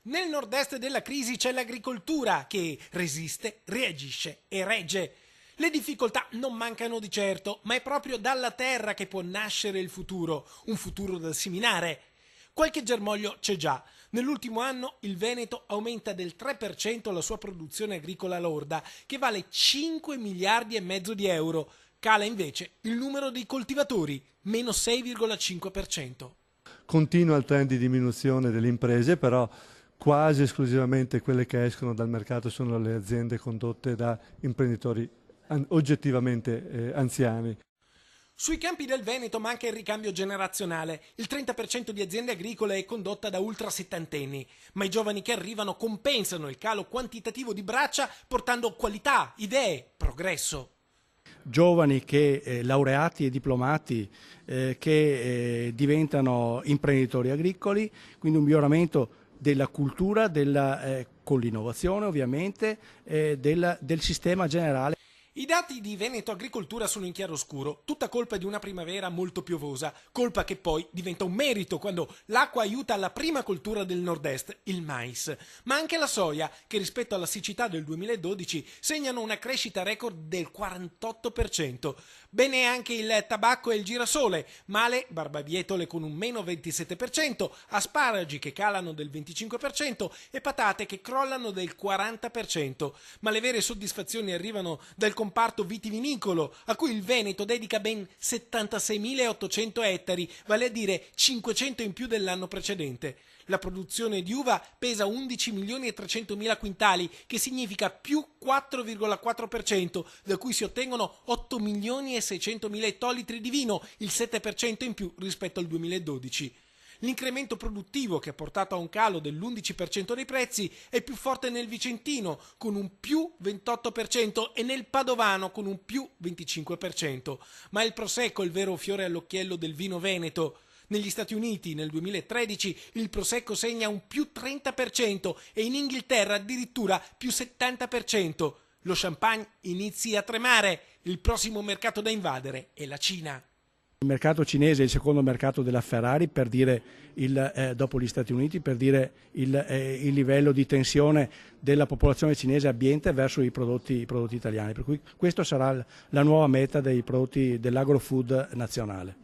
Nel nord-est della crisi c'è l'agricoltura che resiste, reagisce e regge. Le difficoltà non mancano di certo, ma è proprio dalla terra che può nascere il futuro, un futuro da seminare. Qualche germoglio c'è già. Nell'ultimo anno il Veneto aumenta del 3% la sua produzione agricola lorda, che vale 5 miliardi e mezzo di euro. Cala invece il numero dei coltivatori, meno 6,5%. Continua il trend di diminuzione delle imprese, però quasi esclusivamente quelle che escono dal mercato sono le aziende condotte da imprenditori oggettivamente anziani. Sui campi del Veneto manca il ricambio generazionale. Il 30% di aziende agricole è condotta da ultrasettantenni, ma i giovani che arrivano compensano il calo quantitativo di braccia portando qualità, idee, progresso. Giovani che laureati e diplomati che diventano imprenditori agricoli, quindi un miglioramento della cultura, con l'innovazione ovviamente, del sistema generale. I dati di Veneto Agricoltura sono in chiaroscuro, tutta colpa di una primavera molto piovosa, colpa che poi diventa un merito quando l'acqua aiuta la prima coltura del nord-est, il mais. Ma anche la soia, che rispetto alla siccità del 2012 segnano una crescita record del 48%. Bene anche il tabacco e il girasole, male barbabietole con un meno 27%, asparagi che calano del 25% e patate che crollano del 40%. Ma le vere soddisfazioni arrivano dal comparto vitivinicolo, a cui il Veneto dedica ben 76.800 ettari, vale a dire 500 in più dell'anno precedente. La produzione di uva pesa 11 milioni e 300 mila quintali, che significa più 4,4%, da cui si ottengono 8 milioni e 600 mila ettolitri di vino, il 7% in più rispetto al 2012. L'incremento produttivo, che ha portato a un calo dell'11% dei prezzi, è più forte nel Vicentino con un più 28% e nel Padovano con un più 25%. Ma è il Prosecco il vero fiore all'occhiello del vino veneto. Negli Stati Uniti nel 2013 il Prosecco segna un più 30% e in Inghilterra addirittura più 70%. Lo champagne inizia a tremare. Il prossimo mercato da invadere è la Cina. Il mercato cinese è il secondo mercato della Ferrari, per dire dopo gli Stati Uniti, per dire il livello di tensione della popolazione cinese abbiente verso i prodotti italiani. Per cui questa sarà la nuova meta dei prodotti dell'agrofood nazionale.